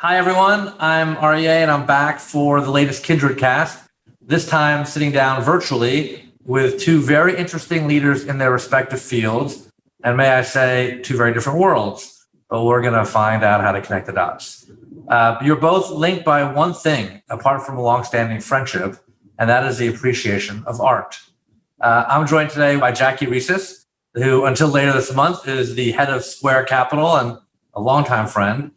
Hi, everyone. I'm Aryeh, and I'm back for the latest Kindred cast, this time sitting down virtually with two very interesting leaders in their respective fields, and may I say, two very different worlds. But we're going to find out how to connect the dots. You're both linked by one thing, apart from a longstanding friendship, and that is the appreciation of art. I'm joined today by Jackie Reeses, who until later this month is the head of Square Capital and a longtime friend.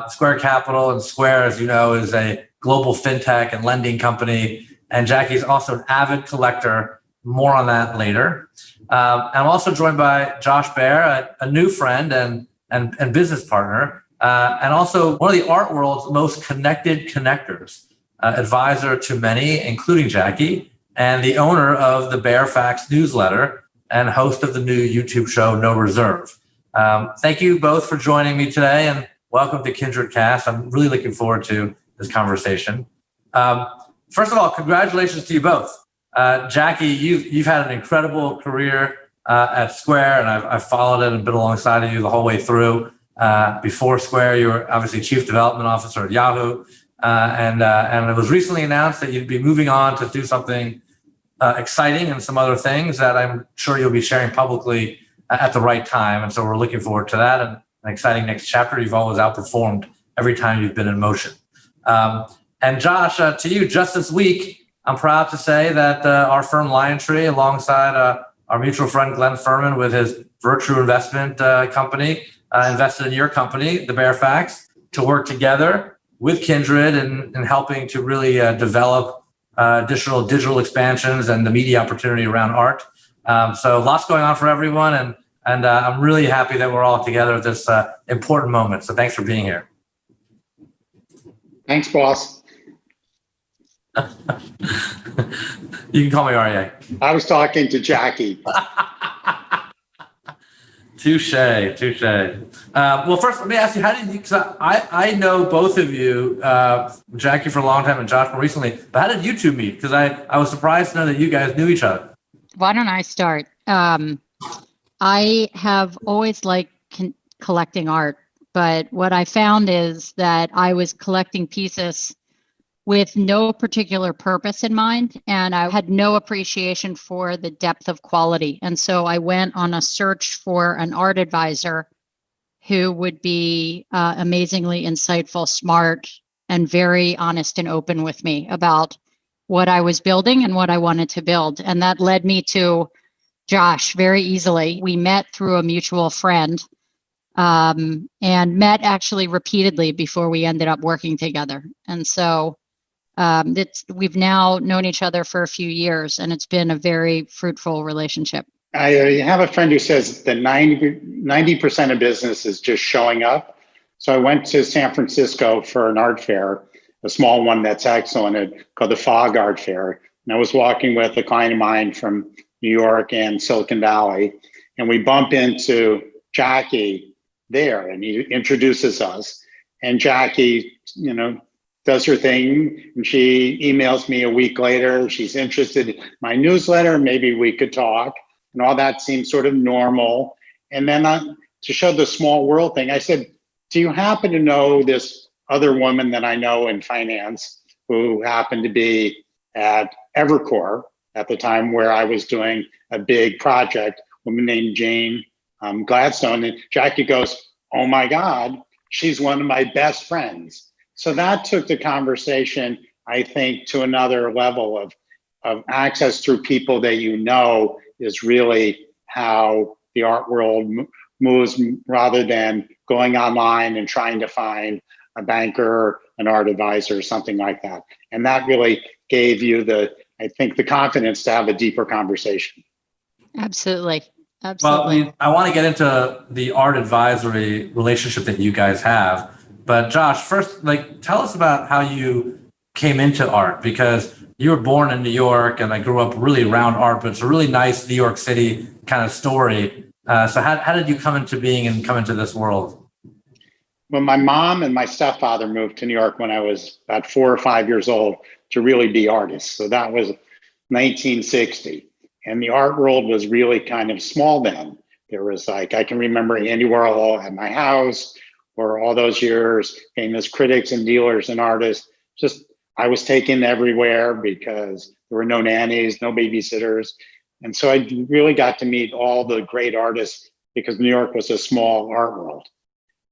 Square Capital and Square, as you know, is a global fintech and lending company. And Jackie's also an avid collector. More on that later. I'm also joined by Josh Baer, a new friend and business partner, and also one of the art world's most connected connectors, advisor to many, including Jackie, and the owner of the Baer Faxt newsletter and host of the new YouTube show, No Reserve. Thank you both for joining me today, and welcome to Kindred Cast. I'm really looking forward to this conversation. First of all, congratulations to you both. Jackie, you've had an incredible career at Square, and I've followed it and been alongside of you the whole way through. Before Square, you were obviously Chief Development Officer at Yahoo, and it was recently announced that you'd be moving on to do something exciting and some other things that I'm sure you'll be sharing publicly at the right time. And so we're looking forward to that and an exciting next chapter. You've always outperformed every time you've been in motion. And Josh, to you, just this week, I'm proud to say that our firm LionTree, alongside our mutual friend Glenn Furman with his Virtue Investment company, invested in your company, the Baer Faxt, to work together with Kindred and helping to really develop additional digital expansions and the media opportunity around art. So lots going on for everyone, and I'm really happy that we're all together at this important moment. So thanks for being here. Thanks, boss. You can call me Aryeh. I was talking to Jackie. Touche. Well, first, let me ask you, how did you, because I know both of you, Jackie for a long time and Josh more recently, but how did you two meet? Because I was surprised to know that you guys knew each other. Why don't I start? I have always liked collecting art, but what I found is that I was collecting pieces with no particular purpose in mind, and I had no appreciation for the depth of quality. And so I went on a search for an art advisor who would be amazingly insightful, smart, and very honest and open with me about what I was building and what I wanted to build. And that led me to Josh very easily. We met through a mutual friend and met actually repeatedly before we ended up working together. And so we've now known each other for a few years, and it's been a very fruitful relationship. I have a friend who says that 90% of business is just showing up. So I went to San Francisco for an art fair, a small one that's excellent, called the Fog Art Fair. And I was walking with a client of mine from New York and Silicon Valley, and we bump into Jackie there, and he introduces us. And Jackie, does her thing, and she emails me a week later. She's interested in my newsletter. Maybe we could talk, and all that seems sort of normal. And then to show the small world thing, I said, do you happen to know this other woman that I know in finance who happened to be at Evercore at the time where I was doing a big project, a woman named Jane Gladstone? And Jackie goes, oh my God, she's one of my best friends. So that took the conversation, I think, to another level of access through people that you know is really how the art world moves, rather than going online and trying to find a banker, an art advisor, or something like that. And that really gave you the confidence to have a deeper conversation. Absolutely. Well, I want to get into the art advisory relationship that you guys have. But Josh, first, tell us about how you came into art, because you were born in New York and I grew up really around art, but it's a really nice New York City kind of story. So how did you come into being and come into this world? Well, my mom and my stepfather moved to New York when I was about 4 or 5 years old to really be artists. So that was 1960. And the art world was really kind of small then. There was I can remember Andy Warhol at my house. for all those years, famous critics and dealers and artists. Just, I was taken everywhere because there were no nannies, no babysitters. And so I really got to meet all the great artists because New York was a small art world.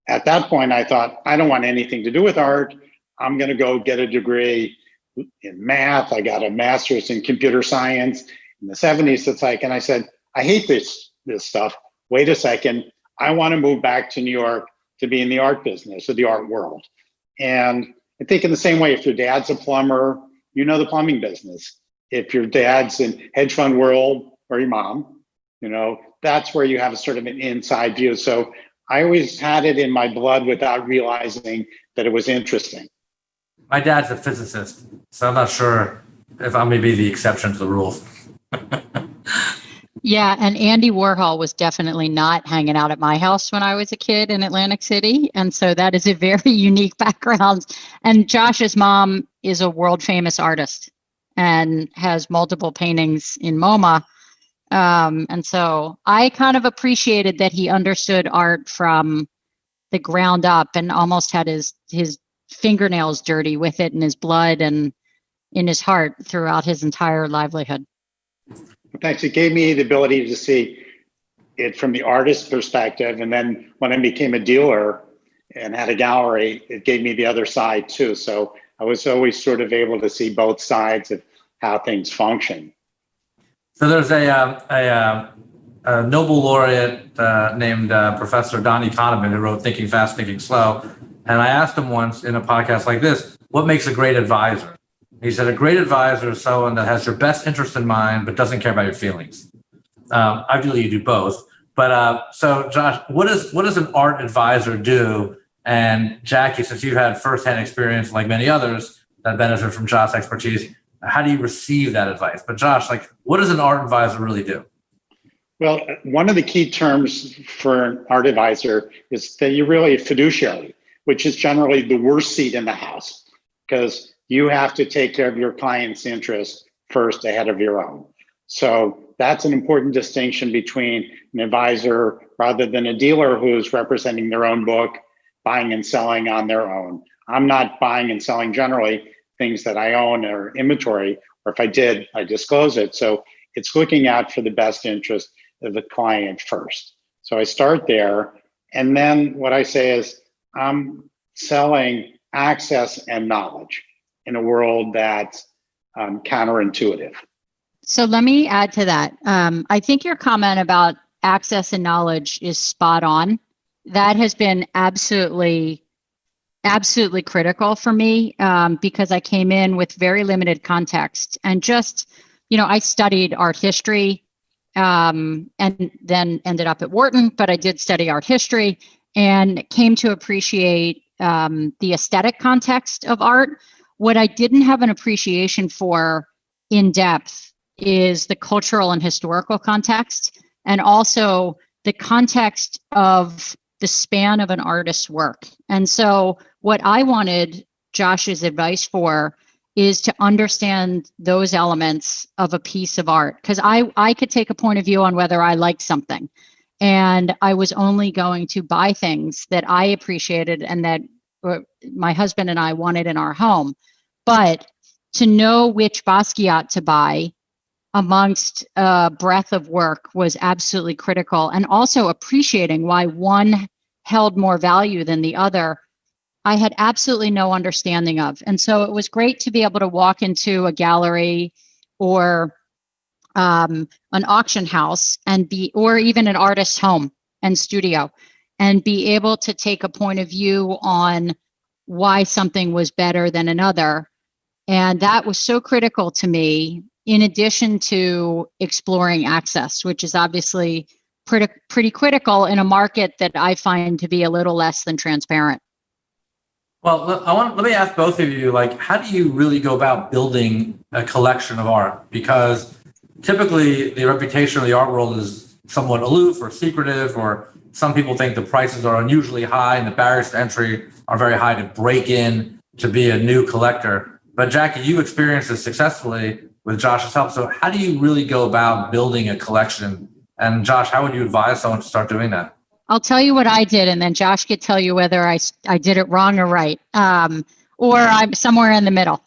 At that point, I thought, I don't want anything to do with art. I'm going to go get a degree in math. I got a master's in computer science in the 70s. It's like, and I said, I hate this stuff. Wait a second. I want to move back to New York to be in the art business or the art world. And I think in the same way, if your dad's a plumber, you know the plumbing business. If your dad's in hedge fund world or your mom, that's where you have sort of an inside view. So I always had it in my blood without realizing that it was interesting. My dad's a physicist, so I'm not sure if I may be the exception to the rule. Yeah, and Andy Warhol was definitely not hanging out at my house when I was a kid in Atlantic City. And so that is a very unique background. And Josh's mom is a world famous artist and has multiple paintings in MoMA. And so I kind of appreciated that he understood art from the ground up and almost had his fingernails dirty with it in his blood and in his heart throughout his entire livelihood. Thanks. It gave me the ability to see it from the artist's perspective. And then when I became a dealer and had a gallery, it gave me the other side too. So I was always sort of able to see both sides of how things function. So there's a Nobel laureate named Professor Donnie Kahneman who wrote Thinking Fast, Thinking Slow. And I asked him once in a podcast like this, what makes a great advisor? He said, a great advisor is someone that has your best interest in mind, but doesn't care about your feelings. Ideally, you do both. But so, Josh, what does an art advisor do? And Jackie, since you've had firsthand experience, like many others that benefit from Josh's expertise, how do you receive that advice? But Josh, what does an art advisor really do? Well, one of the key terms for an art advisor is that you're really a fiduciary, which is generally the worst seat in the house, because you have to take care of your client's interest first ahead of your own. So that's an important distinction between an advisor rather than a dealer who's representing their own book, buying and selling on their own. I'm not buying and selling generally things that I own or inventory, or if I did, I disclose it. So it's looking out for the best interest of the client first. So I start there. And then what I say is I'm selling access and knowledge in a world that's counterintuitive. So let me add to that. I think your comment about access and knowledge is spot on. That has been absolutely critical for me because I came in with very limited context and just, I studied art history and then ended up at Wharton, but I did study art history and came to appreciate the aesthetic context of art. What I didn't have an appreciation for in depth is the cultural and historical context, and also the context of the span of an artist's work. And so what I wanted Josh's advice for is to understand those elements of a piece of art, because I could take a point of view on whether I liked something. And I was only going to buy things that I appreciated and that my husband and I wanted in our home. But to know which Basquiat to buy amongst a breadth of work was absolutely critical. And also appreciating why one held more value than the other, I had absolutely no understanding of. And so it was great to be able to walk into a gallery or an auction house or even an artist's home and studio, and be able to take a point of view on why something was better than another. And that was so critical to me, in addition to exploring access, which is obviously pretty critical in a market that I find to be a little less than transparent. Well, let me ask both of you, how do you really go about building a collection of art? Because typically the reputation of the art world is somewhat aloof or secretive, or some people think the prices are unusually high and the barriers to entry are very high to break in to be a new collector. But Jackie, you experienced this successfully with Josh's help. So how do you really go about building a collection? And Josh, how would you advise someone to start doing that? I'll tell you what I did, and then Josh could tell you whether I did it wrong or right, or I'm somewhere in the middle.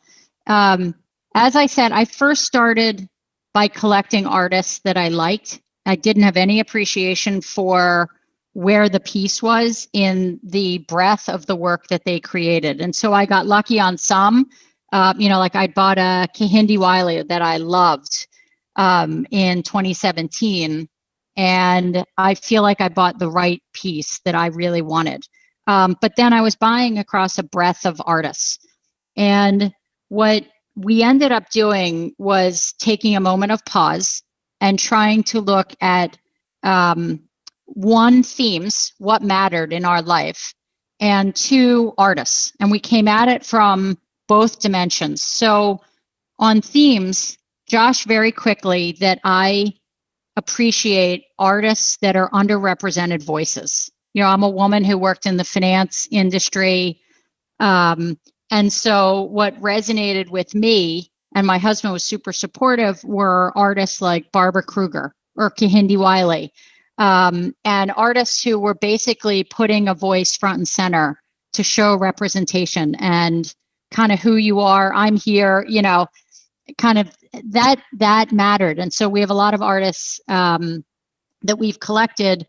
As I said, I first started by collecting artists that I liked. I didn't have any appreciation for where the piece was in the breadth of the work that they created. And so I got lucky on some, like I bought a Kehinde Wiley that I loved in 2017. And I feel like I bought the right piece that I really wanted. But then I was buying across a breadth of artists. And what we ended up doing was taking a moment of pause and trying to look at one, themes, what mattered in our life, and two, artists. And we came at it from both dimensions. So on themes, Josh, very quickly, that I appreciate artists that are underrepresented voices. I'm a woman who worked in the finance industry. And so what resonated with me, and my husband was super supportive, were artists like Barbara Kruger or Kehinde Wiley, and artists who were basically putting a voice front and center to show representation and kind of who you are. I'm here, kind of that mattered. And so we have a lot of artists that we've collected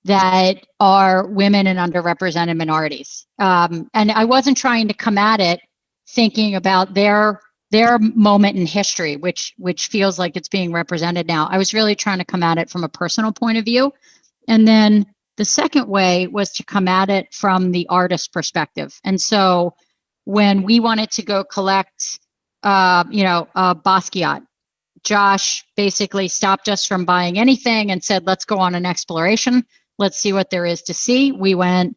that are women and underrepresented minorities. And I wasn't trying to come at it thinking about their moment in history, which feels like it's being represented now. I was really trying to come at it from a personal point of view. And then the second way was to come at it from the artist perspective. And so when we wanted to go collect, Basquiat, Josh basically stopped us from buying anything and said, let's go on an exploration. Let's see what there is to see. We went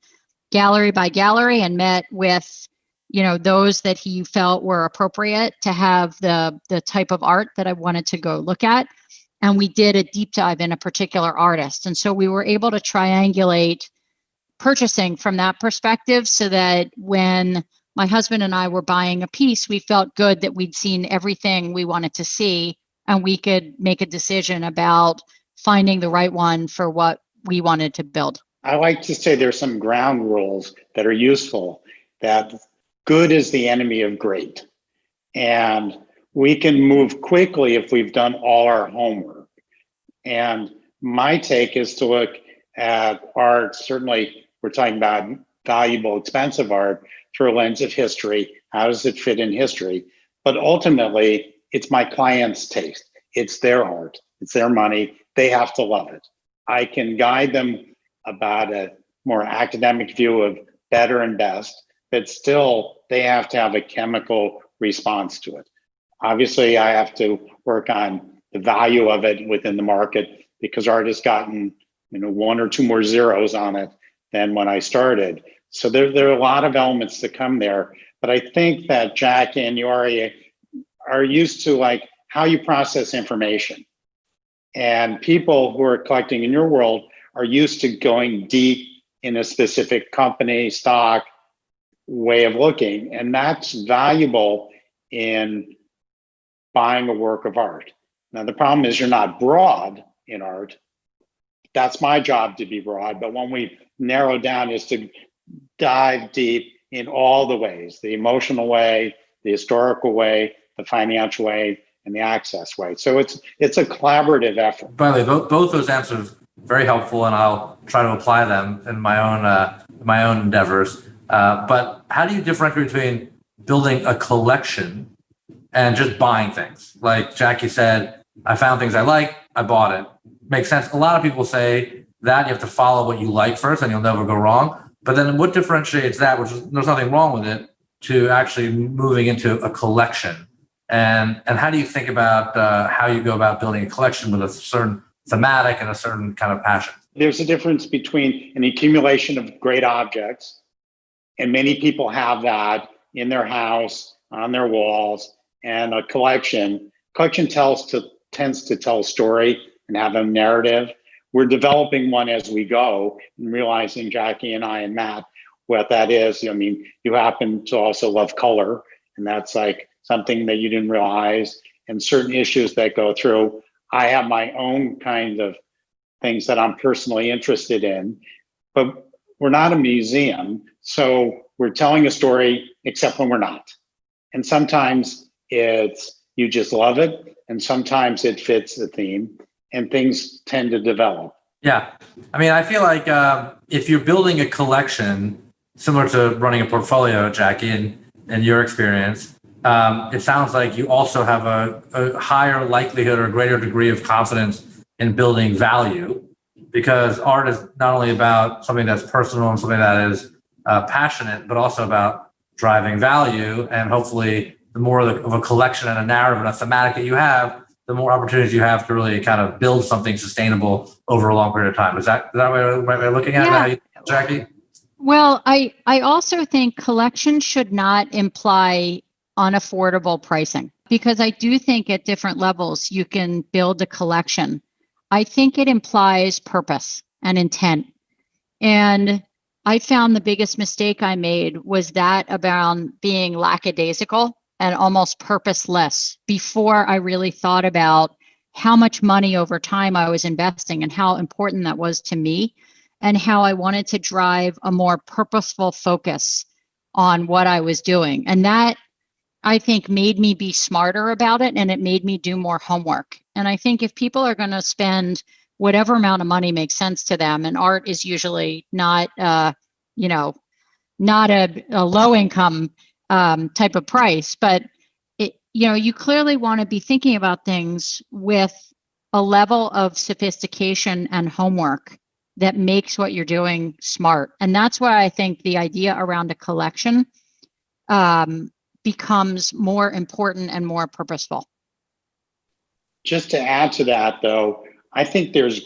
gallery by gallery and met with, those that he felt were appropriate to have the type of art that I wanted to go look at. And we did a deep dive in a particular artist. And so we were able to triangulate purchasing from that perspective so that when my husband and I were buying a piece, we felt good that we'd seen everything we wanted to see and we could make a decision about finding the right one for what we wanted to build. I like to say there's some ground rules that are useful, that good is the enemy of great. And we can move quickly if we've done all our homework. And my take is to look at art, certainly we're talking about valuable, expensive art, through a lens of history. How does it fit in history? But ultimately, it's my client's taste. It's their art. It's their money. They have to love it. I can guide them about a more academic view of better and best, but still they have to have a chemical response to it. Obviously, I have to work on the value of it within the market because art has gotten, one or two more zeros on it than when I started. So there are a lot of elements that come there, but I think that Jackie and Aryeh are used to like how you process information. And people who are collecting in your world are used to going deep in a specific company, stock, way of looking. And that's valuable in buying a work of art. Now, the problem is you're not broad in art. That's my job, to be broad. But when we narrow down is to dive deep in all the ways, the emotional way, the historical way, the financial way, and the access way. So it's a collaborative effort. By the way, both those answers very helpful, and I'll try to apply them in my own endeavors. But how do you differentiate between building a collection and just buying things? Like Jackie said, I found things I like, I bought it. Makes sense. A lot of people say that you have to follow what you like first, and you'll never go wrong. But then what differentiates that, which is, there's nothing wrong with it, to actually moving into a collection? And how do you think about how you go about building a collection with a certain thematic and a certain kind of passion? There's a difference between an accumulation of great objects, and many people have that in their house, on their walls, and a collection. Collection tends to tell a story and have a narrative. We're developing one as we go and realizing, Jackie and I and Matt, what that is. You happen to also love color, and that's like something that you didn't realize, and certain issues that go through. I have my own kind of things that I'm personally interested in, but we're not a museum. So we're telling a story, except when we're not. And sometimes it's, you just love it. And sometimes it fits the theme and things tend to develop. Yeah. I mean, I feel like if you're building a collection similar to running a portfolio, Jackie, in your experience, it sounds like you also have a higher likelihood or greater degree of confidence in building value, because art is not only about something that's personal and something that is passionate, but also about driving value. And hopefully, the more of a collection and a narrative and a thematic that you have, the more opportunities you have to really kind of build something sustainable over a long period of time. Is that the right way of looking at Yeah. it, Jackie? Well, I also think collection should not imply unaffordable pricing, because I do think at different levels you can build a collection. I think it implies purpose and intent. And I found the biggest mistake I made was that about being lackadaisical and almost purposeless before I really thought about how much money over time I was investing and how important that was to me, and how I wanted to drive a more purposeful focus on what I was doing. And that, I think, made me be smarter about it, and it made me do more homework. And I think if people are going to spend whatever amount of money makes sense to them, and art is usually not, not a low income type of price, but you clearly want to be thinking about things with a level of sophistication and homework that makes what you're doing smart. And that's why I think the idea around a collection becomes more important and more purposeful. Just to add to that, though, I think there's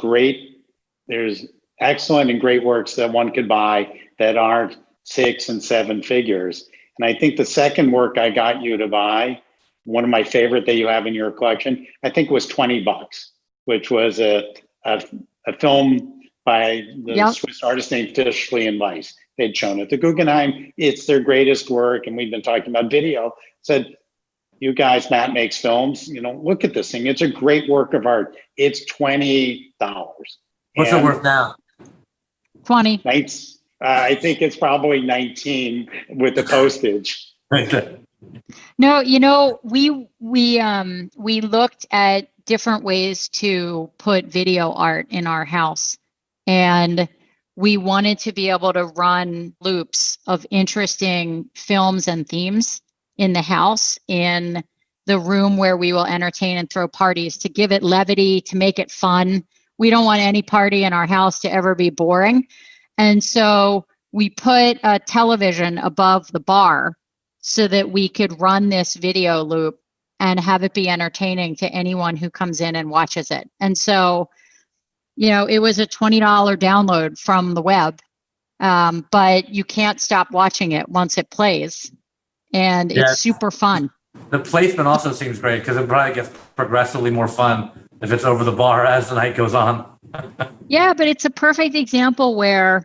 excellent and great works that one could buy that aren't 6 and 7 figures. And I think the second work I got you to buy, one of my favorite that you have in your collection, I think was $20, which was a film by the Swiss artist named Fischli and Weiss. They'd shown it. The Guggenheim, it's their greatest work. And we've been talking about video. Said, you guys, Matt makes films, look at this thing. It's a great work of art. It's $20. What's it worth now? 20. I think it's probably 19 with the postage. No, we looked at different ways to put video art in our house, and we wanted to be able to run loops of interesting films and themes in the house, in the room where we will entertain and throw parties, to give it levity, to make it fun. We don't want any party in our house to ever be boring. And so we put a television above the bar so that we could run this video loop and have it be entertaining to anyone who comes in and watches it. And so, it was a $20 download from the web, but you can't stop watching it once it plays. And it's super fun. The placement also seems great, because it probably gets progressively more fun if it's over the bar as the night goes on. Yeah, but it's a perfect example where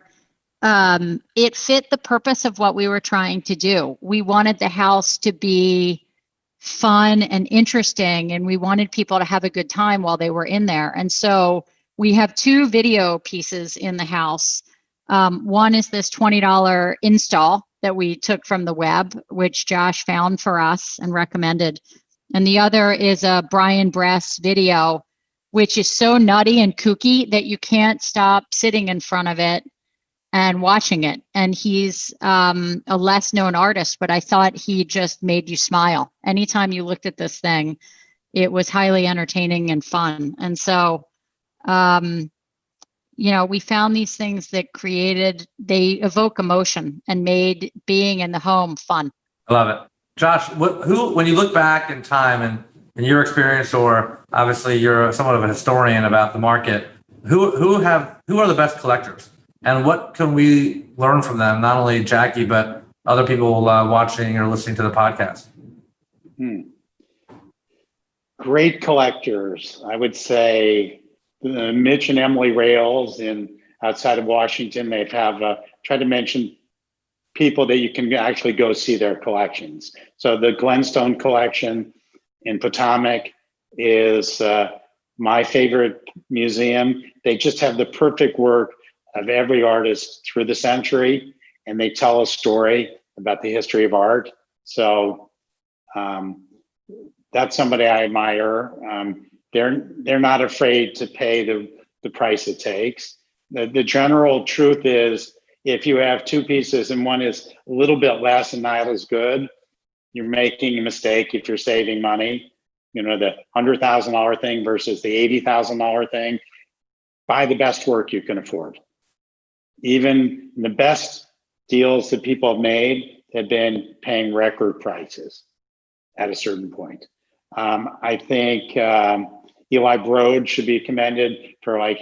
it fit the purpose of what we were trying to do. We wanted the house to be fun and interesting, and we wanted people to have a good time while they were in there. And so we have 2 video pieces in the house. One is this $20 install that we took from the web, which Josh found for us and recommended. And the other is a Brian Bress video, which is so nutty and kooky that you can't stop sitting in front of it and watching it. And he's a less known artist, but I thought he just made you smile. Anytime you looked at this thing, it was highly entertaining and fun. And so, we found these things that they evoke emotion and made being in the home fun. I love it. Josh, when you look back in time and in your experience, or obviously you're somewhat of a historian about the market, who are the best collectors? And what can we learn from them? Not only Jackie, but other people watching or listening to the podcast. Great collectors. I would say Mitch and Emily Rails outside of Washington. They have tried to mention people that you can actually go see their collections. So the Glenstone collection in Potomac is my favorite museum. They just have the perfect work of every artist through the century, and they tell a story about the history of art. So that's somebody I admire. They're not afraid to pay the price it takes. The general truth is, if you have two pieces and one is a little bit less and not as good, you're making a mistake if you're saving money. You know, the $100,000 thing versus the $80,000 thing. Buy the best work you can afford. Even the best deals that people have made have been paying record prices at a certain point. I think Eli Broad should be commended for like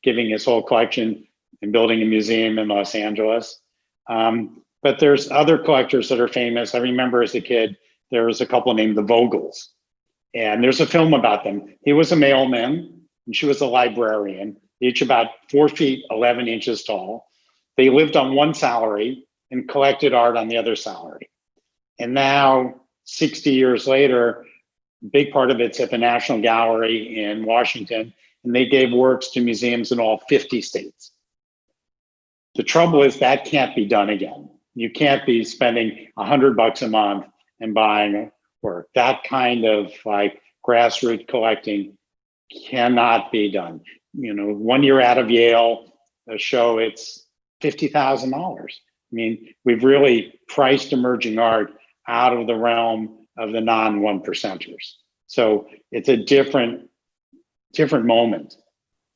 giving his whole collection and building a museum in Los Angeles. But there's other collectors that are famous. I remember as a kid, there was a couple named the Vogels, and there's a film about them. He was a mailman and she was a librarian, each about 4 feet, 11 inches tall. They lived on one salary and collected art on the other salary. And now, 60 years later, a big part of it's at the National Gallery in Washington, and they gave works to museums in all 50 states. The trouble is that can't be done again. You can't be spending $100 a month and buying work. That kind of like grassroots collecting cannot be done. You know, 1 year out of Yale, a show, it's $50,000. I mean, we've really priced emerging art out of the realm of the non-one percenters. So it's a different moment.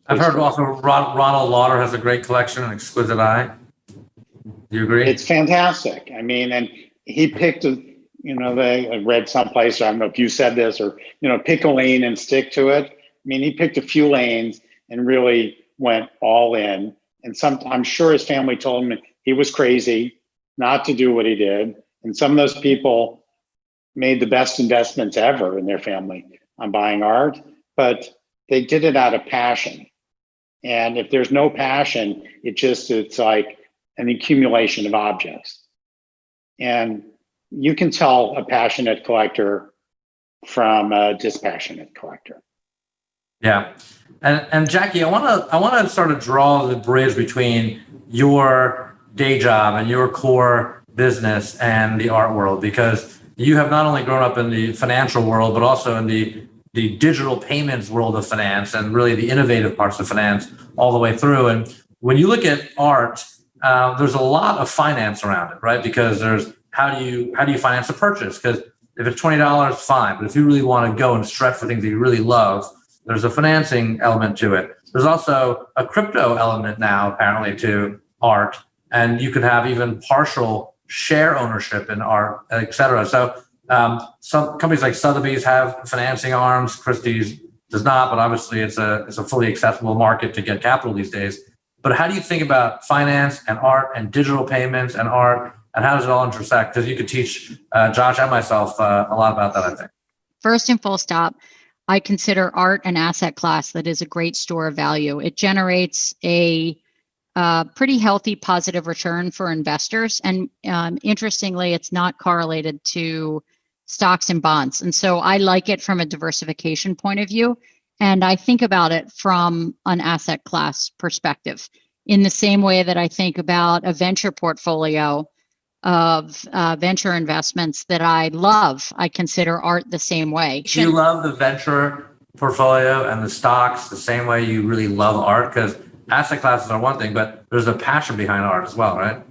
I've heard also Ronald Lauder has a great collection, an exquisite eye. Do you agree? It's fantastic. I mean, and he picked I read someplace, I don't know if you said this, or, pick a lane and stick to it. I mean, he picked a few lanes and really went all in. And I'm sure his family told him he was crazy not to do what he did. And some of those people made the best investments ever in their family on buying art, but they did it out of passion. And if there's no passion, it's like an accumulation of objects. And you can tell a passionate collector from a dispassionate collector. Yeah. And Jackie, I want to sort of draw the bridge between your day job and your core business and the art world, because you have not only grown up in the financial world, but also in the digital payments world of finance and really the innovative parts of finance all the way through. And when you look at art, there's a lot of finance around it, right? Because there's how do you finance a purchase? Because if it's $20, fine. But if you really want to go and stretch for things that you really love, there's a financing element to it. There's also a crypto element now, apparently, to art. And you could have even partial share ownership in art, et cetera. So some companies like Sotheby's have financing arms. Christie's does not, but obviously it's a fully accessible market to get capital these days. But how do you think about finance and art and digital payments and art, and how does it all intersect? Because you could teach Josh and myself a lot about that, I think. First and full stop, I consider art an asset class that is a great store of value. It generates a pretty healthy positive return for investors. And interestingly, it's not correlated to stocks and bonds. And so I like it from a diversification point of view. And I think about it from an asset class perspective in the same way that I think about a venture portfolio of venture investments that I love. I consider art the same way. Do you love the venture portfolio and the stocks the same way you really love art? Because asset classes are one thing, but there's a passion behind art as well, right?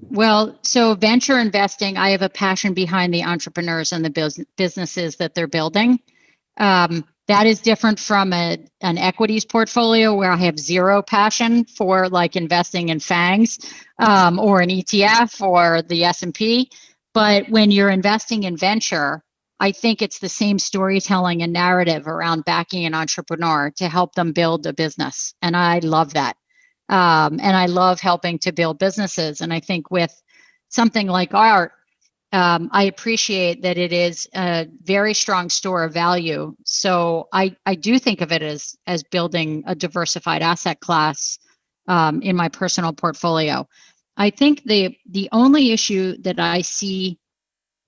Well, so venture investing, I have a passion behind the entrepreneurs and the businesses that they're building. That is different from an equities portfolio where I have zero passion for like investing in FANGs or an ETF or the S&P. But when you're investing in venture, I think it's the same storytelling and narrative around backing an entrepreneur to help them build a business. And I love that. And I love helping to build businesses. And I think with something like art, I appreciate that it is a very strong store of value. So I do think of it as building a diversified asset class in my personal portfolio. I think the only issue that I see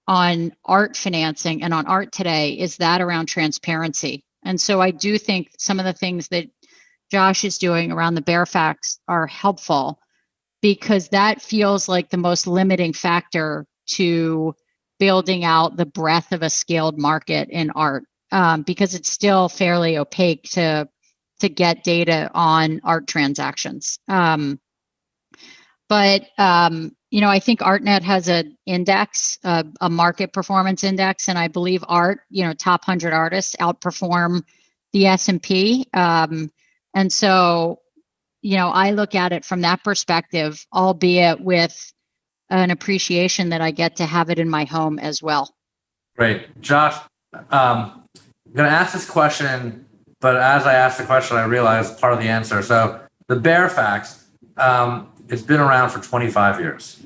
on art financing and on art today is that around transparency. And so I do think some of the things that Josh is doing around the Baer Faxt are helpful, because that feels like the most limiting factor to building out the breadth of a scaled market in art, because it's still fairly opaque to get data on art transactions. But I think ArtNet has an index, a market performance index, and I believe art, top 100 artists outperform the S&P. And so, I look at it from that perspective, albeit with an appreciation that I get to have it in my home as well. Great. Josh, I'm going to ask this question, but as I ask the question, I realize part of the answer. So the Baer Faxt, it's been around for 25 years.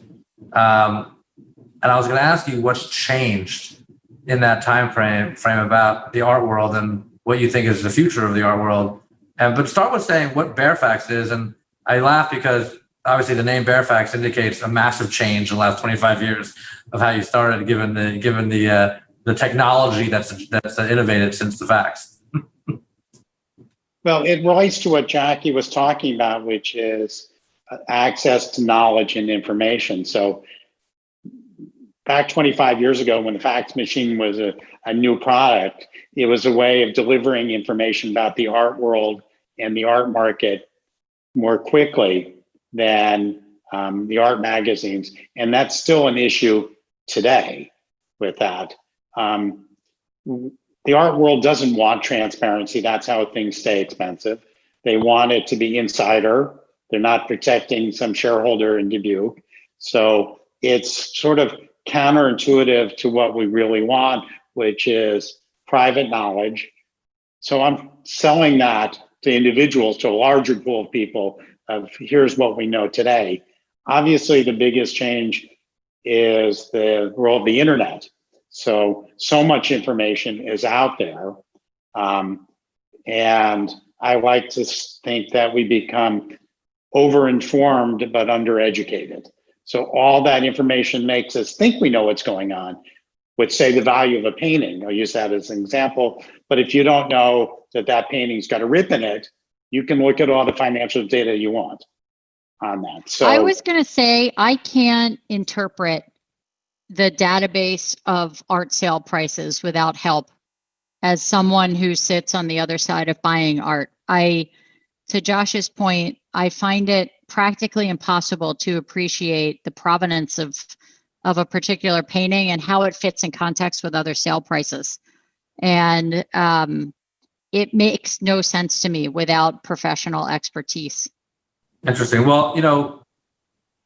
And I was going to ask you what's changed in that time frame about the art world and what you think is the future of the art world. But start with saying what Baer Faxt is. And I laugh because obviously the name Baer Faxt indicates a massive change in the last 25 years of how you started, given the technology that's innovated since the facts. Well, it relates to what Jackie was talking about, which is access to knowledge and information. So back 25 years ago, when the fax machine was a new product, it was a way of delivering information about the art world and the art market more quickly than the art magazines. And that's still an issue today with that. The art world doesn't want transparency. That's how things stay expensive. They want it to be insider. They're not protecting some shareholder in Dubuque. So it's sort of counterintuitive to what we really want, which is private knowledge. So I'm selling that to individuals, to a larger pool of people of here's what we know today. Obviously, the biggest change is the role of the internet. So much information is out there. And I like to think that we become over-informed but undereducated. So all that information makes us think we know what's going on, which say the value of a painting. I'll use that as an example. But if you don't know that painting's got a rip in it, you can look at all the financial data you want on that. So I was going to say, I can't interpret the database of art sale prices without help as someone who sits on the other side of buying art. To Josh's point, I find it practically impossible to appreciate the provenance of a particular painting and how it fits in context with other sale prices. And it makes no sense to me without professional expertise. Interesting. Well,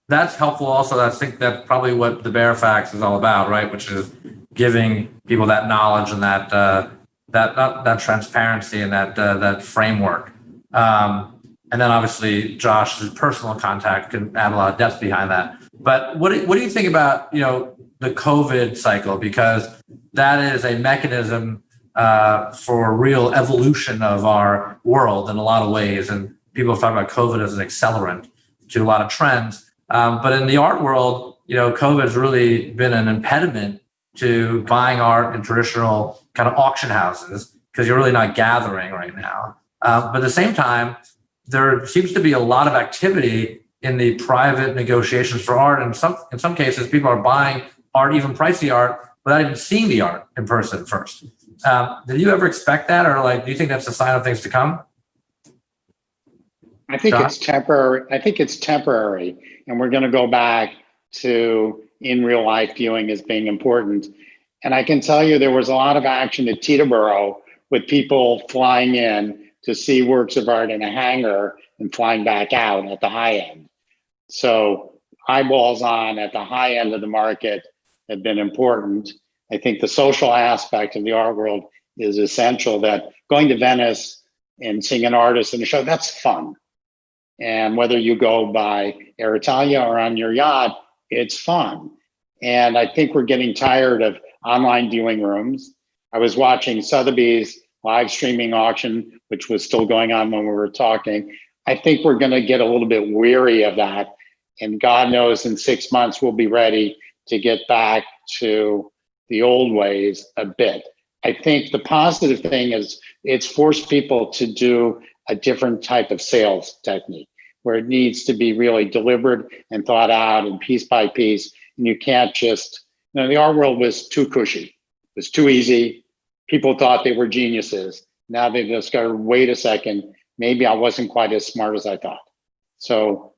that's helpful also. I think that's probably what the Baer Faxt is all about, right? Which is giving people that knowledge and that transparency and that framework. And then obviously Josh's personal contact can add a lot of depth behind that. But what do you think about, the COVID cycle? Because that is a mechanism for real evolution of our world in a lot of ways. And people have talked about COVID as an accelerant to a lot of trends. But in the art world, COVID has really been an impediment to buying art in traditional kind of auction houses because you're really not gathering right now. But at the same time, there seems to be a lot of activity in the private negotiations for art. And in some cases, people are buying art, even pricey art, without even seeing the art in person first. Did you ever expect that? Or do you think that's a sign of things to come? I think it's temporary. And we're going to go back to in real life viewing as being important. And I can tell you there was a lot of action at Teterboro with people flying in to see works of art in a hangar and flying back out at the high end. So eyeballs on at the high end of the market have been important. I think the social aspect of the art world is essential, that going to Venice and seeing an artist in a show, that's fun. And whether you go by Air Italia or on your yacht, it's fun. And I think we're getting tired of online viewing rooms. I was watching Sotheby's live streaming auction, which was still going on when we were talking. I think we're going to get a little bit weary of that. And God knows in 6 months, we'll be ready to get back to the old ways a bit. I think the positive thing is it's forced people to do a different type of sales technique where it needs to be really deliberate and thought out and piece by piece. And you can't just, the art world was too cushy. It was too easy. People thought they were geniuses. Now they discovered, wait a second, maybe I wasn't quite as smart as I thought. So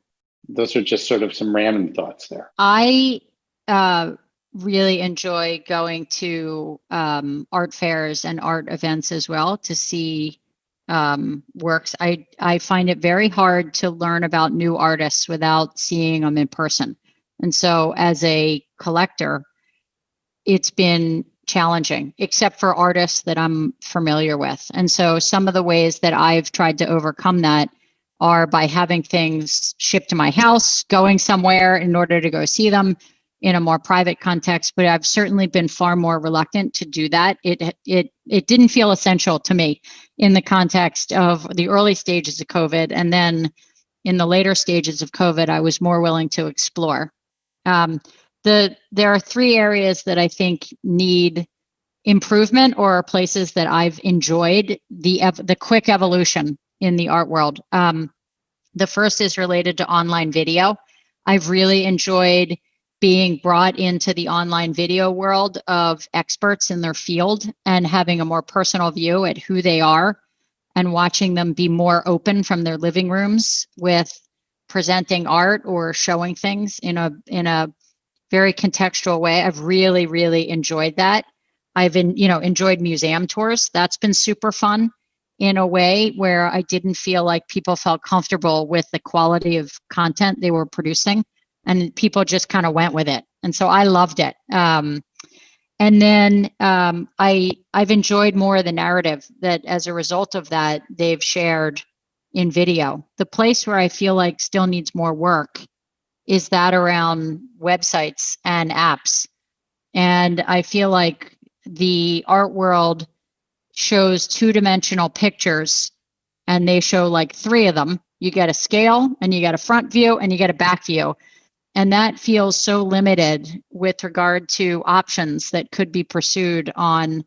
those are just sort of some random thoughts there. I really enjoy going to art fairs and art events as well to see works. I find it very hard to learn about new artists without seeing them in person. And so as a collector, it's been challenging, except for artists that I'm familiar with. And so some of the ways that I've tried to overcome that are by having things shipped to my house, going somewhere in order to go see them in a more private context. But I've certainly been far more reluctant to do that. It didn't feel essential to me in the context of the early stages of COVID. And then in the later stages of COVID, I was more willing to explore. There are three areas that I think need improvement or are places that I've enjoyed the quick evolution in the art world. The first is related to online video. I've really enjoyed being brought into the online video world of experts in their field and having a more personal view at who they are and watching them be more open from their living rooms with presenting art or showing things in a very contextual way. I've really, really enjoyed that. I've enjoyed museum tours. That's been super fun in a way where I didn't feel like people felt comfortable with the quality of content they were producing, and people just kind of went with it. And so I loved it. And then I've enjoyed more of the narrative that as a result of that, they've shared in video. The place where I feel like still needs more work is that around websites and apps. And I feel like the art world shows two-dimensional pictures, and they show like three of them. You get a scale, and you get a front view, and you get a back view. And that feels so limited with regard to options that could be pursued on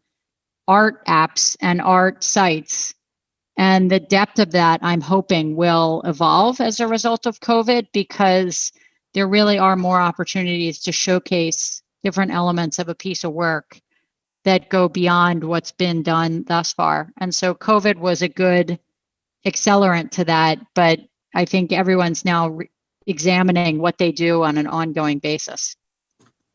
art apps and art sites. And the depth of that, I'm hoping, will evolve as a result of COVID, because there really are more opportunities to showcase different elements of a piece of work that go beyond what's been done thus far. And so COVID was a good accelerant to that, but I think everyone's now examining what they do on an ongoing basis.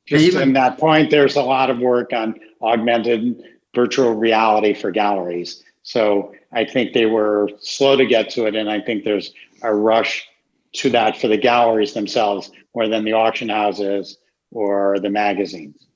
Just in that point, there's a lot of work on augmented virtual reality for galleries. So I think they were slow to get to it, and I think there's a rush to that for the galleries themselves more than the auction houses or the magazines.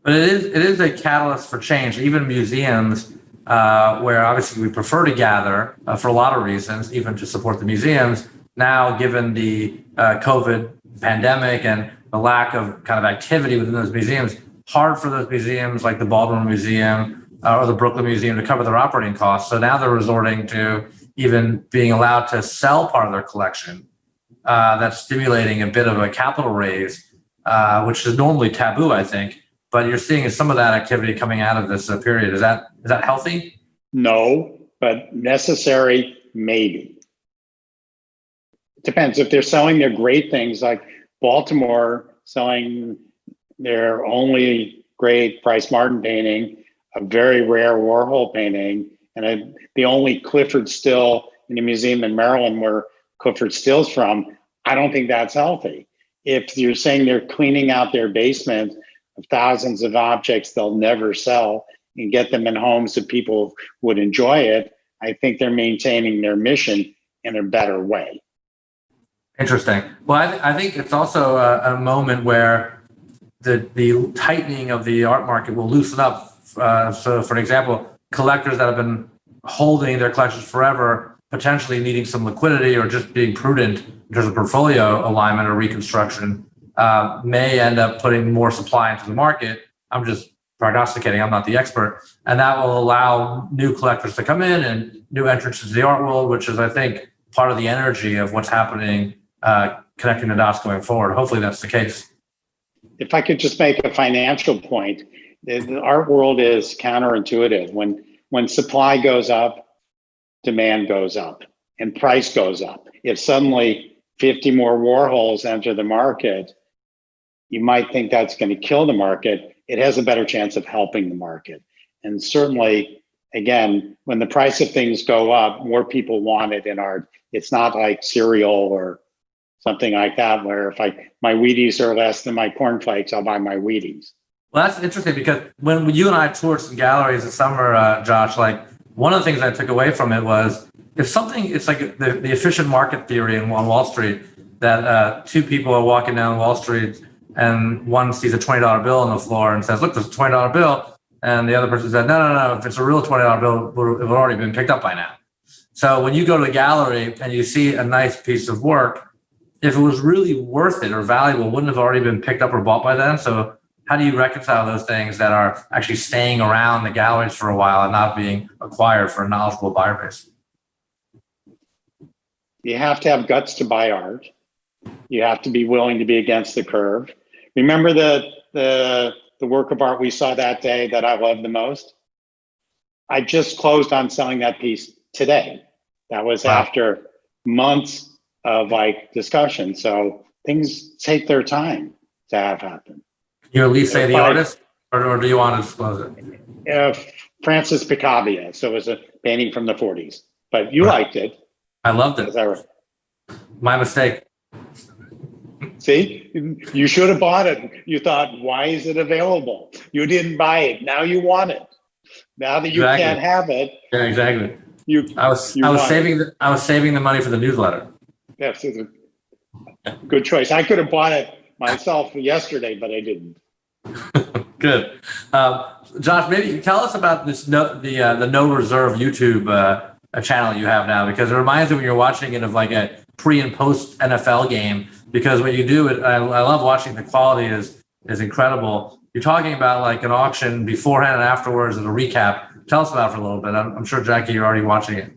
But it is a catalyst for change. Even museums, where obviously we prefer to gather for a lot of reasons, even to support the museums. Now, given the COVID pandemic and the lack of kind of activity within those museums, hard for those museums like the Baltimore Museum or the Brooklyn Museum to cover their operating costs. So now they're resorting to even being allowed to sell part of their collection. That's stimulating a bit of a capital raise, which is normally taboo, I think. But you're seeing some of that activity coming out of this period. Is that healthy? No, but necessary, maybe. It depends. If they're selling their great things, like Baltimore selling their only great Price Martin painting, a very rare Warhol painting, and the only Clifford still in a museum in Maryland where Clifford Still's from, I don't think that's healthy. If you're saying they're cleaning out their basement of thousands of objects they'll never sell and get them in homes that people would enjoy it, I think they're maintaining their mission in a better way. Interesting. Well, I think it's also a moment where the tightening of the art market will loosen up. So, for example, collectors that have been holding their collections forever, potentially needing some liquidity or just being prudent in terms of portfolio alignment or reconstruction, may end up putting more supply into the market. I'm just prognosticating, I'm not the expert. And that will allow new collectors to come in and new entrants into the art world, which is, I think, part of the energy of what's happening, connecting the dots going forward. Hopefully that's the case. If I could just make a financial point, the art world is counterintuitive. When supply goes up, demand goes up and price goes up. If suddenly 50 more Warhols enter the market, you might think that's going to kill the market. It has a better chance of helping the market. And certainly, again, when the price of things go up, more people want it in art. It's not like cereal or something like that, where if my Wheaties are less than my cornflakes, I'll buy my Wheaties. Well, that's interesting because when you and I toured some galleries this summer, Josh, like one of the things I took away from it was if something, it's like the efficient market theory on Wall Street, that two people are walking down Wall Street and one sees a $20 bill on the floor and says, look, there's a $20 bill. And the other person said, no, if it's a real $20 bill, it would already been picked up by now. So when you go to a gallery and you see a nice piece of work, if it was really worth it or valuable, wouldn't have already been picked up or bought by them. So how do you reconcile those things that are actually staying around the galleries for a while and not being acquired for a knowledgeable buyer base? You have to have guts to buy art. You have to be willing to be against the curve. Remember the work of art we saw that day that I loved the most? I just closed on selling that piece today. That was after months of discussion. So things take their time to have happen. You at least say the artist, or do you want to disclose it? Francis Picabia. So it was a painting from the 40s. But you liked it. I loved it. Is that right? My mistake. See, you should have bought it. You thought, why is it available? You didn't buy it. Now you want it. Now that you can't have it. Yeah, exactly. I was saving the money for the newsletter. Yes, it's a good choice. I could have bought it myself yesterday, but I didn't. Good. Josh, maybe tell us about this the No Reserve YouTube channel you have now, because it reminds me when you're watching it of like a pre and post NFL game, because what you do, I love watching, the quality is incredible. You're talking about like an auction beforehand and afterwards and a recap. Tell us about it for a little bit. I'm sure, Jackie, you're already watching it.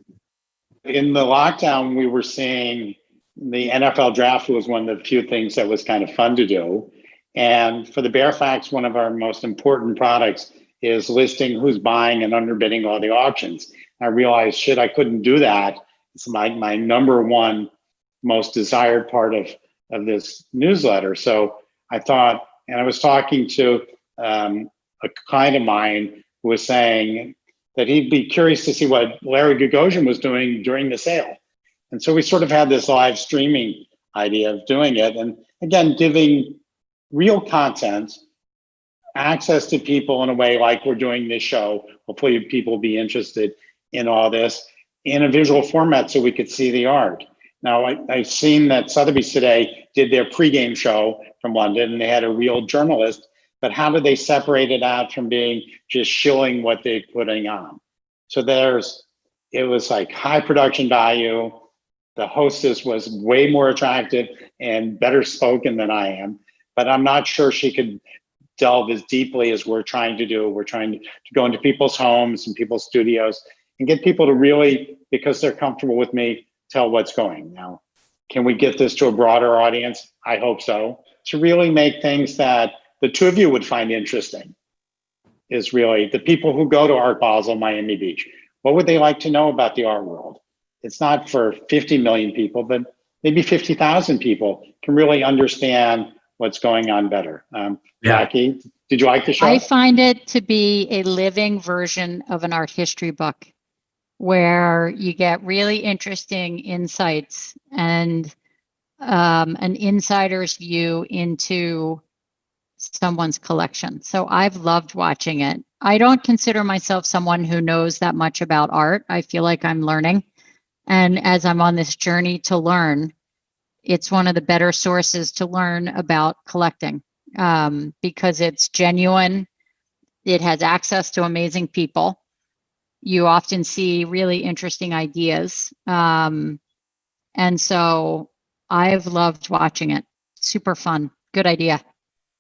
In the lockdown, we were seeing the NFL draft was one of the few things that was kind of fun to do. And for the Baer Faxt, one of our most important products is listing who's buying and underbidding all the auctions. I realized, I couldn't do that. It's my number one most desired part of this newsletter. So I thought, and I was talking to a client of mine who was saying that he'd be curious to see what Larry Gagosian was doing during the sale. And so we sort of had this live streaming idea of doing it. And again, giving real content, access to people in a way like we're doing this show. Hopefully people will be interested in all this in a visual format so we could see the art. Now, I've seen that Sotheby's today did their pregame show from London and they had a real journalist, but how did they separate it out from being just shilling what they're putting on? So it was like high production value. The hostess was way more attractive and better spoken than I am, but I'm not sure she could delve as deeply as we're trying to do. We're trying to go into people's homes and people's studios and get people to really, because they're comfortable with me, tell what's going. Now, can we get this to a broader audience? I hope so. To really make things that the two of you would find interesting is really the people who go to Art Basel, Miami Beach. What would they like to know about the art world? It's not for 50 million people, but maybe 50,000 people can really understand what's going on better. Jackie, did you like the show? I find it to be a living version of an art history book where you get really interesting insights and an insider's view into someone's collection. So I've loved watching it. I don't consider myself someone who knows that much about art. I feel like I'm learning. And as I'm on this journey to learn, it's one of the better sources to learn about collecting because it's genuine. It has access to amazing people. You often see really interesting ideas. And so I've loved watching it. Super fun. Good idea.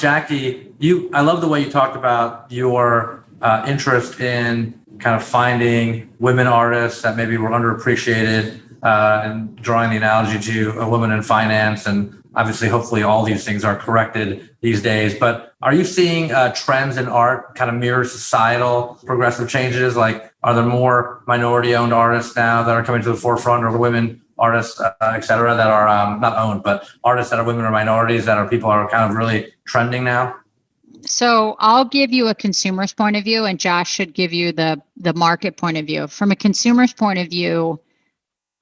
Jackie, I love the way you talked about your interest in kind of finding women artists that maybe were underappreciated. and drawing the analogy to a woman in finance. And obviously, hopefully all these things are corrected these days. But are you seeing trends in art kind of mirror societal progressive changes? Like, are there more minority-owned artists now that are coming to the forefront, or women artists, et cetera, that are not owned, but artists that are women or minorities that are people are kind of really trending now? So I'll give you a consumer's point of view, and Josh should give you the market point of view. From a consumer's point of view,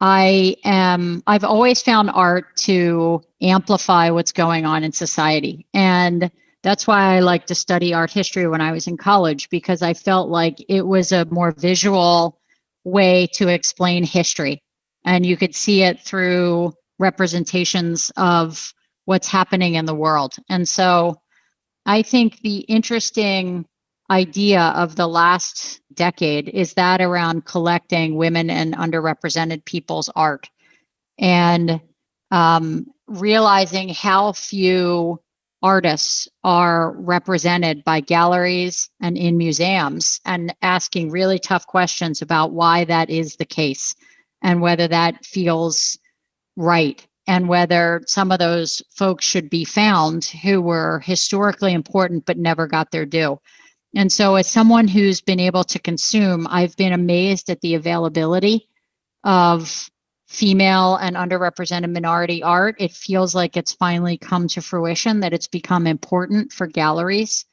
I've always found art to amplify what's going on in society. And that's why I like to study art history when I was in college, because I felt like it was a more visual way to explain history. And you could see it through representations of what's happening in the world. And so I think the interesting idea of the last decade is that around collecting women and underrepresented people's art, and realizing how few artists are represented by galleries and in museums, and asking really tough questions about why that is the case and whether that feels right, and whether some of those folks should be found who were historically important but never got their due. And so as someone who's been able to consume, I've been amazed at the availability of female and underrepresented minority art. It feels like it's finally come to fruition, that it's become important for galleries.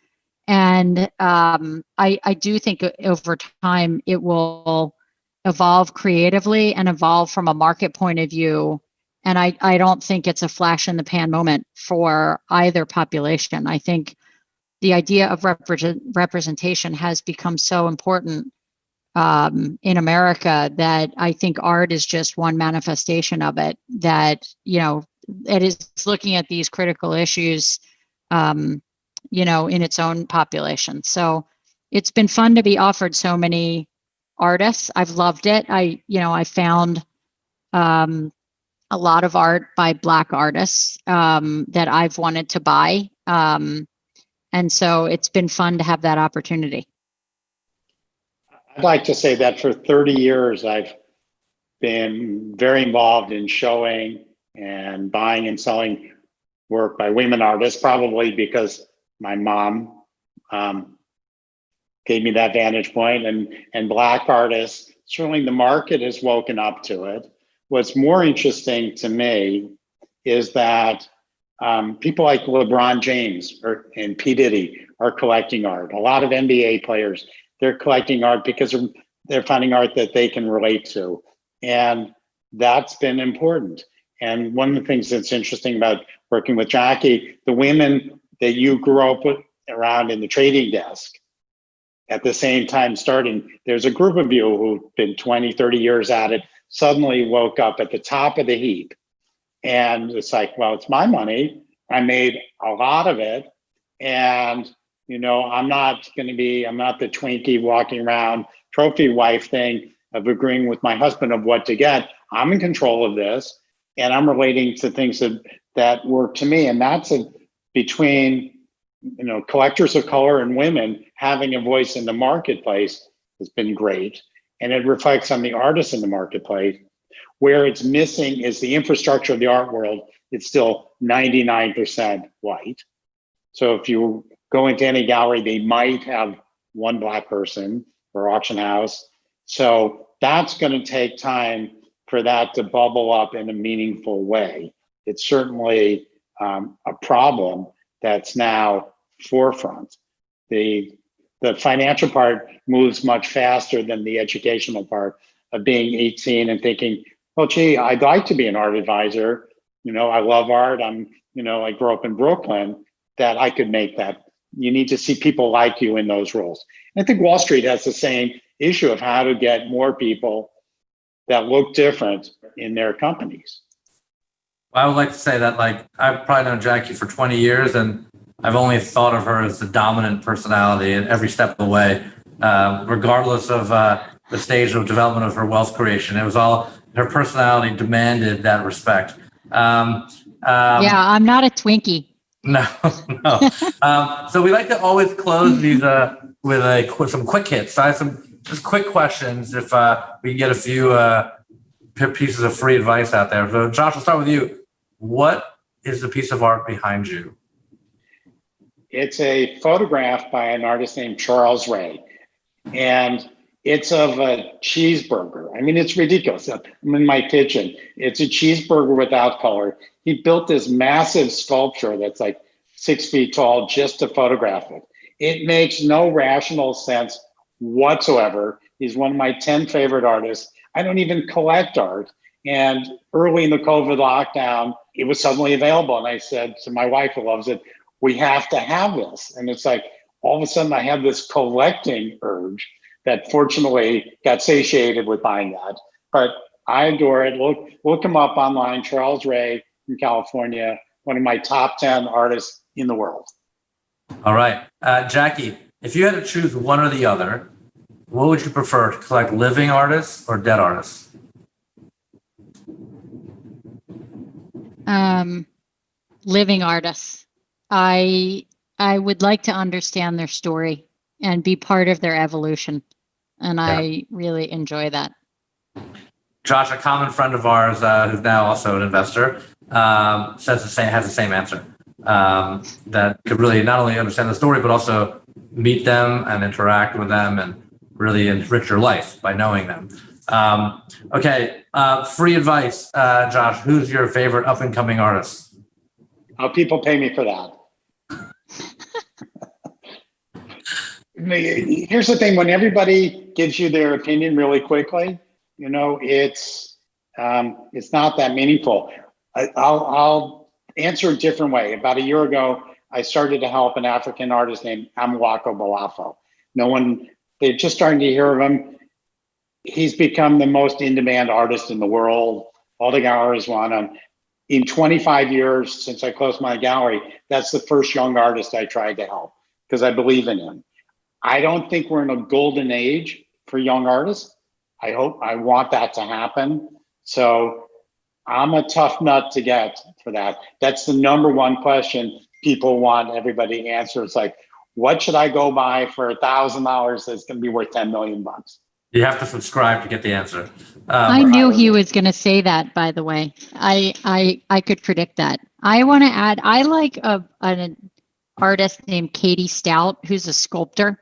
And I do think over time it will evolve creatively and evolve from a market point of view. And I don't think it's a flash in the pan moment for either population. I think the idea of representation has become so important in America that I think art is just one manifestation of it, that, you know, it is looking at these critical issues, you know, in its own population. So it's been fun to be offered so many artists. I've loved it. I found a lot of art by Black artists that I've wanted to buy. And so it's been fun to have that opportunity. I'd like to say that for 30 years, I've been very involved in showing and buying and selling work by women artists, probably because my mom gave me that vantage point, and Black artists. Certainly the market has woken up to it. What's more interesting to me is that people like LeBron James and P. Diddy are collecting art. A lot of NBA players, they're collecting art because they're finding art that they can relate to. And that's been important. And one of the things that's interesting about working with Jackie, the women that you grew up with around in the trading desk, at the same time starting, there's a group of you who've been 20, 30 years at it, suddenly woke up at the top of the heap. And it's like, well, it's my money. I made a lot of it. And, you know, I'm not the Twinkie walking around trophy wife thing of agreeing with my husband of what to get. I'm in control of this, and I'm relating to things that work to me. And that's between, you know, collectors of color and women having a voice in the marketplace has been great. And it reflects on the artists in the marketplace. Where it's missing is the infrastructure of the art world. It's still 99% white. So if you go into any gallery, they might have one Black person or auction house. So that's going to take time for that to bubble up in a meaningful way. It's certainly a problem that's now forefront. The financial part moves much faster than the educational part of being 18 and thinking, well, gee, I'd like to be an art advisor. You know, I love art. I grew up in Brooklyn, that I could make that. You need to see people like you in those roles. I think Wall Street has the same issue of how to get more people that look different in their companies. I would like to say that, like, I've probably known Jackie for 20 years, and I've only thought of her as the dominant personality in every step of the way, regardless of the stage of development of her wealth creation. It was all her personality demanded that respect. Yeah, I'm not a Twinkie. No. So we like to always close these with some quick hits. So I have some just quick questions. If we can get a few pieces of free advice out there. So Josh, I'll start with you. What is the piece of art behind you? It's a photograph by an artist named Charles Ray. And it's of a cheeseburger. I mean, it's ridiculous. I'm in my kitchen. It's a cheeseburger without color. He built this massive sculpture that's like 6 feet tall just to photograph it. It makes no rational sense whatsoever. He's one of my 10 favorite artists. I don't even collect art. And early in the COVID lockdown, it was suddenly available. And I said to my wife, who loves it, we have to have this. And it's like, all of a sudden I have this collecting urge that fortunately got satiated with buying that. But I adore it. Look him up online, Charles Ray from California, one of my top 10 artists in the world. All right. Jackie, if you had to choose one or the other, what would you prefer, to collect living artists or dead artists? Living artists. I would like to understand their story and be part of their evolution. And I really enjoy that. Josh, a common friend of ours, who's now also an investor, has the same answer. That could really not only understand the story, but also meet them and interact with them and really enrich your life by knowing them. Free advice, Josh, who's your favorite up and coming artist? People pay me for that. Here's the thing: when everybody gives you their opinion really quickly, it's not that meaningful. I'll answer a different way. About a year ago, I started to help an African artist named Amwako Balafo. They're just starting to hear of him. He's become the most in-demand artist in the world. All the galleries want him. In 25 years since I closed my gallery, that's the first young artist I tried to help because I believe in him. I don't think we're in a golden age for young artists. I want that to happen. So I'm a tough nut to get for that. That's the number one question people want everybody to answer. It's like, what should I go buy for $1,000 that's going to be worth $10 million? You have to subscribe to get the answer. I knew he was going to say that, by the way. I could predict that. I want to add, I like an artist named Katie Stout, who's a sculptor,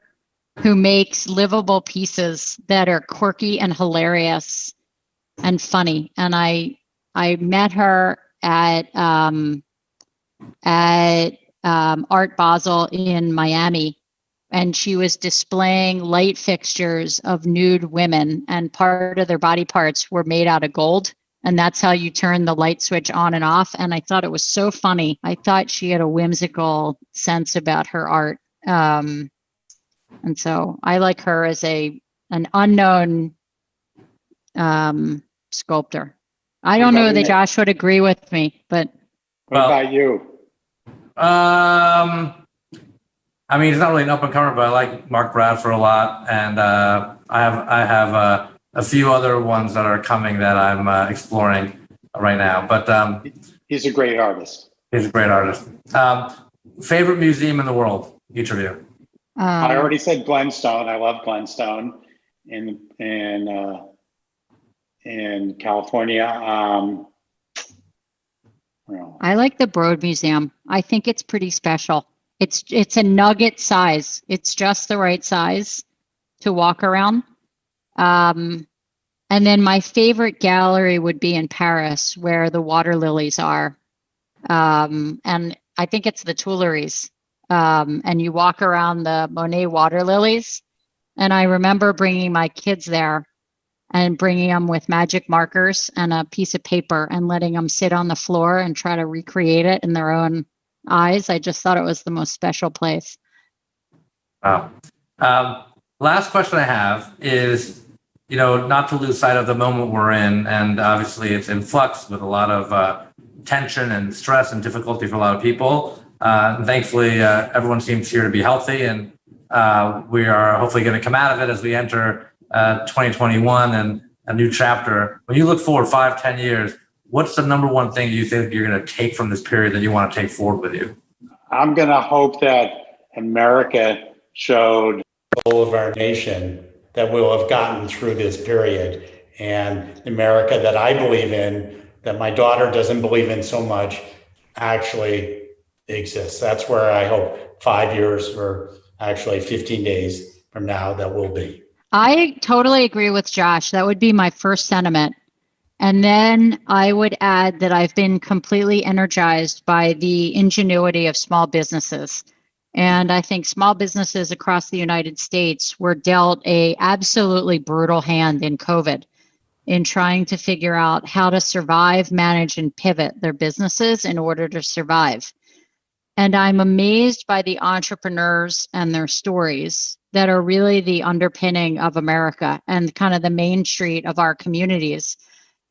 who makes livable pieces that are quirky and hilarious and funny. And I met her at Art Basel in Miami, and she was displaying light fixtures of nude women, and part of their body parts were made out of gold. And that's how you turn the light switch on and off. And I thought it was so funny. I thought she had a whimsical sense about her art. And so I like her as an unknown sculptor. I don't know that Josh would agree with me, but. What about you? I mean, he's not really an up and comer, but I like Mark Bradford a lot, and I have a few other ones that are coming that I'm exploring right now. But he's a great artist. He's a great artist. Favorite museum in the world, each of you? I already said Glenstone. I love Glenstone in California. I like the Broad Museum. I think it's pretty special. It's a nugget size. It's just the right size to walk around. And then my favorite gallery would be in Paris, where the water lilies are. And I think it's the Tuileries. And you walk around the Monet water lilies. And I remember bringing my kids there and bringing them with magic markers and a piece of paper and letting them sit on the floor and try to recreate it in their own eyes. I just thought it was the most special place. Wow. Last question I have is, not to lose sight of the moment we're in, and obviously it's in flux with a lot of tension and stress and difficulty for a lot of people. Thankfully, everyone seems here to be healthy, and we are hopefully going to come out of it as we enter 2021 and a new chapter. When you look forward 5-10 years, what's the number one thing you think you're going to take from this period that you want to take forward with you? I'm going to hope that America showed the whole of our nation that we'll have gotten through this period. and America that I believe in, that my daughter doesn't believe in so much, actually exists. That's where I hope 5 years or actually 15 days from now that will be. I totally agree with Josh. That would be my first sentiment. And then I would add that I've been completely energized by the ingenuity of small businesses. And I think small businesses across the United States were dealt a absolutely brutal hand in COVID in trying to figure out how to survive, manage, and pivot their businesses in order to survive. And I'm amazed by the entrepreneurs and their stories that are really the underpinning of America and kind of the main street of our communities,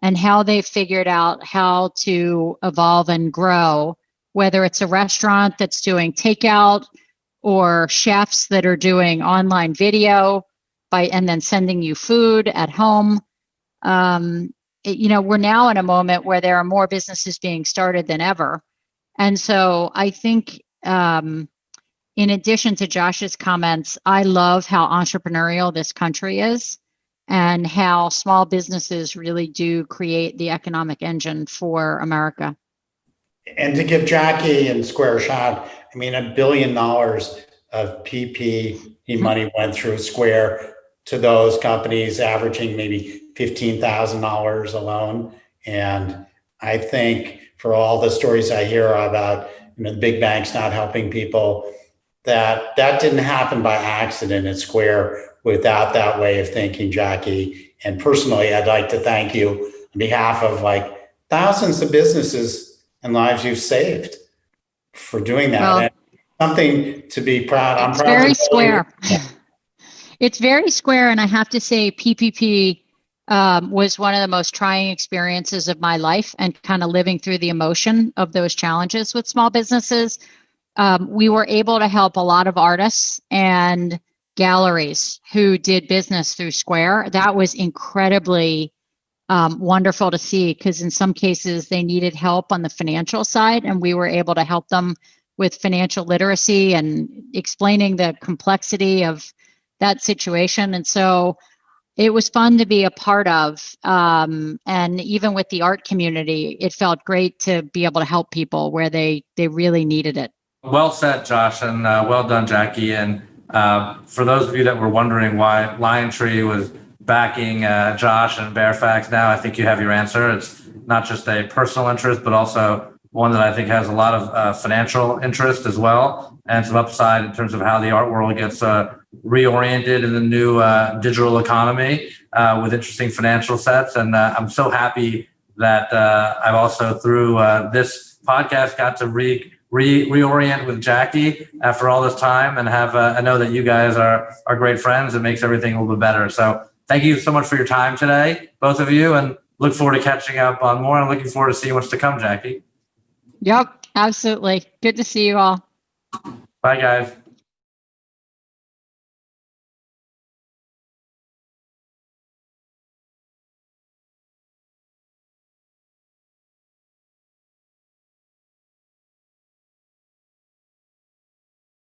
and how they figured out how to evolve and grow, whether it's a restaurant that's doing takeout or chefs that are doing online video and then sending you food at home. We're now in a moment where there are more businesses being started than ever. And so I think, in addition to Josh's comments, I love how entrepreneurial this country is and how small businesses really do create the economic engine for America. And to give Jackie and Square a shot, I mean, $1 billion of PPP money went through Square to those companies, averaging maybe $15,000 alone. And I think for all the stories I hear about, the big banks not helping people, that didn't happen by accident at Square without that way of thinking, Jackie. And personally, I'd like to thank you on behalf of thousands of businesses and lives you've saved for doing that. Well, and something to be proud of. It's very Square. It's very Square. And I have to say, PPP was one of the most trying experiences of my life, and kind of living through the emotion of those challenges with small businesses. We were able to help a lot of artists and galleries who did business through Square. That was incredibly wonderful to see, because in some cases they needed help on the financial side, and we were able to help them with financial literacy and explaining the complexity of that situation. And so it was fun to be a part of. And even with the art community, it felt great to be able to help people where they really needed it. Well said, Josh, and well done, Jackie. And for those of you that were wondering why LionTree was backing Josh and Baer Faxt, now I think you have your answer. It's not just a personal interest, but also one that I think has a lot of financial interest as well, and some upside in terms of how the art world gets reoriented in the new digital economy with interesting financial sets. And I'm so happy that I've also, through this podcast, got to reorient with Jackie after all this time, and I know that you guys are great friends. It makes everything a little bit better. So thank you so much for your time today, both of you, and look forward to catching up on more. I'm looking forward to seeing what's to come, Jackie. Yep, absolutely. Good to see you all. Bye, guys.